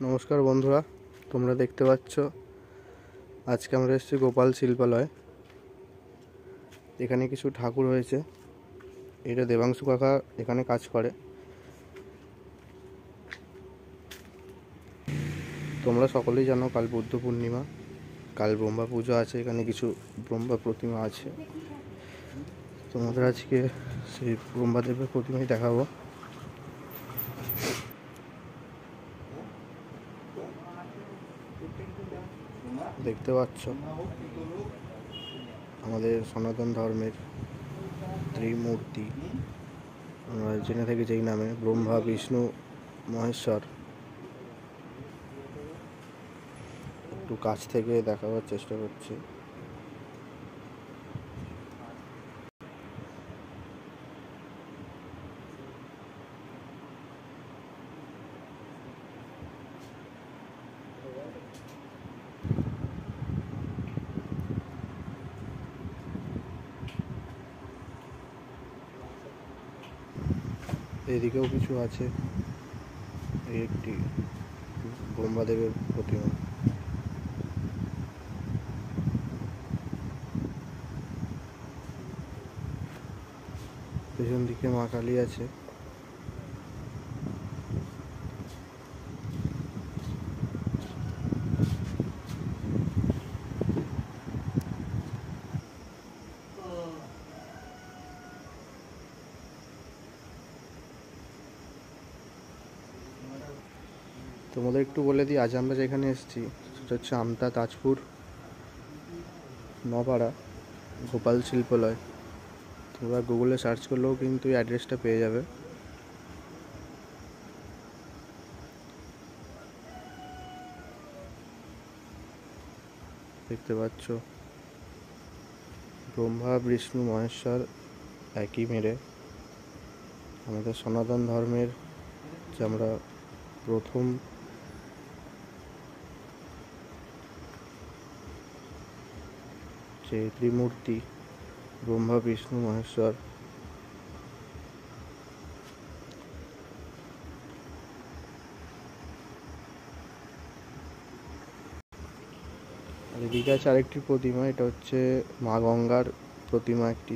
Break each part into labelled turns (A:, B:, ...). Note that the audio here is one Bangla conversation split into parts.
A: নমস্কার বন্ধুরা, তোমরা দেখতে পাচ্ছ আজকে আমরা এসেছি গোপাল শিল্পালয়। এখানে কিছু ঠাকুর হয়েছে। এটা দেবাংশু কাকা এখানে কাজ করে। তোমরা সকলেই জানো কাল বুদ্ধ পূর্ণিমা, কাল ব্রহ্মা পুজো আছে। এখানে কিছু ব্রহ্মা প্রতিমা আছে। তোমাদের আজকে সেই ব্রহ্মাদেবের প্রতিমাই দেখাবো। দেখতে পাচ্ছ আমাদের সনাতন ধর্মের ত্রিমূর্তি, আমরা জেনে থাকি যেই নামে ব্রহ্মা, বিষ্ণু, মহেশ্বর। একটু কাছ থেকে দেখাবার চেষ্টা করছি। এদিকেও কিছু আছে। এই একটি ব্রহ্মাদেবের প্রতিমা। পেছন দিকে মা কালী আছে। তোমাদের একটু বলে দিই, আজ আমরা যেখানে এসেছি সেটা হচ্ছে আমতা, তাজপুর, নপাড়া, গোপাল শিল্পালয়। তোমরা গুগলে সার্চ করলেও কিন্তু এই অ্যাড্রেসটা পেয়ে যাবে। দেখতে পাচ্ছ ব্রহ্মা, বিষ্ণু, মহেশ্বর একই মেরে। আমাদের সনাতন ধর্মের যে আমরা প্রথম যে ত্রিমূর্তি ব্রহ্মা, বিষ্ণু, মহেশ্বর, আর এদিকে আছে আরেকটি প্রতিমা। এটা হচ্ছে মা গঙ্গার প্রতিমা, একটি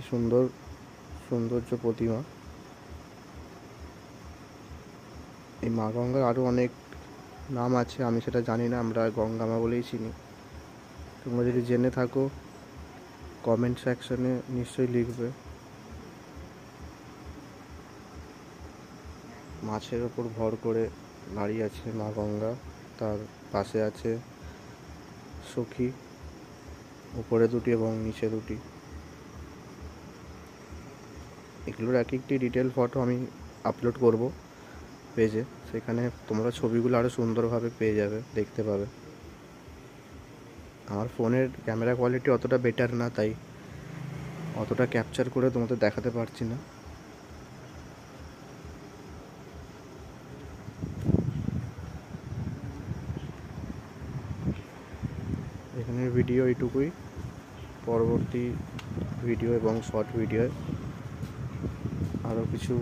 A: সৌন্দর্য প্রতিমা। এই মা গঙ্গার আরও অনেক নাম আছে, আমি সেটা জানি না, আমরা গঙ্গা মা বলেই চিনি। তোমরা যদি জেনে থাকো কমেন্ট সেকশনে নিশ্চয়ই লিখবে। মাছের ওপর ভর করে দাঁড়িয়ে আছে মা গঙ্গা, তার পাশে আছে সখী, উপরে দুটি এবং নিচে দুটি। এগুলোর এক একটি ডিটেল ফটো আমি আপলোড করব পেজে, সেখানে তোমরা ছবিগুলো আরও সুন্দরভাবে পেয়ে যাবে, দেখতে পাবে। আমার ফোনের ক্যামেরা কোয়ালিটি অতটা বেটার না, তাই অতটা ক্যাপচার করে তোমাদের দেখাতে পারছি না। এখানের ভিডিও এইটুকুই। পরবর্তী ভিডিও এবং শর্ট ভিডিও আরও কিছু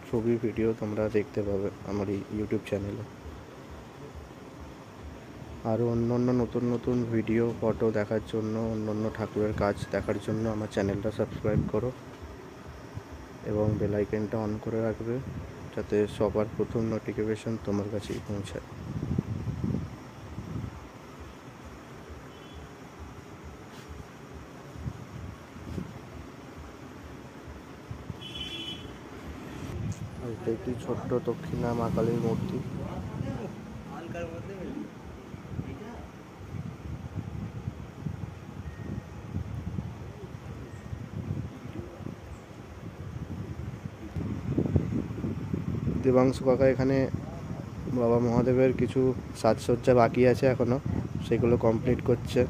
A: ছবি ভিডিও তোমরা দেখতে পাবে আমার এই ইউটিউব চ্যানেলে। আরও অন্য নতুন ভিডিও, ফটো দেখার জন্য, অন্য ঠাকুরের কাজ দেখার জন্য আমার চ্যানেলটা সাবস্ক্রাইব করো এবং বেল আইকনটা অন করে রাখবে, যাতে সবার প্রথম নোটিফিকেশন তোমার কাছেই পৌঁছায়। এটা একটি ছোট্ট দক্ষিণা মা কালীর মূর্তি। দেবাংশু কাকা এখানে বাবা মহাদেবের কিছু সাজসজ্জা বাকি আছে এখনো, সেগুলো কমপ্লিট করছে।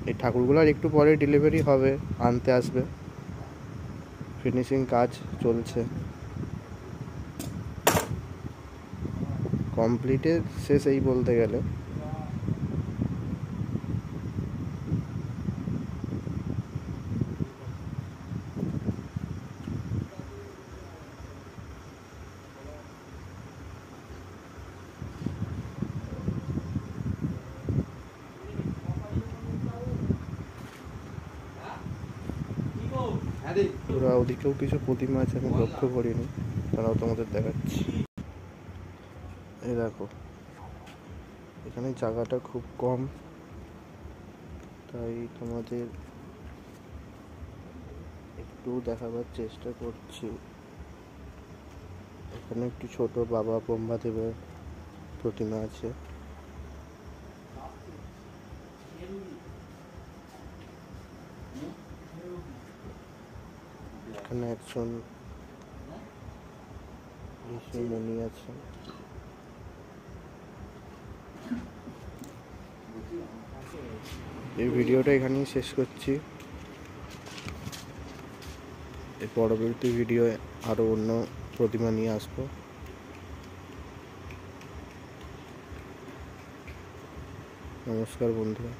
A: এই ঠাকুরগুলো আর একটু পরে ডেলিভারি হবে, আনতে আসবে। ফিনিশিং কাজ চলছে, কমপ্লিটের শেষ এই বলতে গেলে। বন্ধুরা, ওদিকেও কিছু প্রতিমা আছে, আমি লক্ষ্য করিনি, তারাও তোমাদের দেখাচ্ছি। এই দেখো, এখানে জায়গাটা খুব কম, তাই তোমাদের একটু দেখাবার চেষ্টা করছি। এখানে একটি ছোট বাবা ব্রহ্মাদেবের প্রতিমা আছে। এখানে একজন ঋষি মুনি আছে। এই ভিডিওটা এখানেই শেষ করছি। এর পরবর্তী ভিডিওয়ে আরো অন্য প্রতিমা নিয়ে আসবো। নমস্কার বন্ধুরা।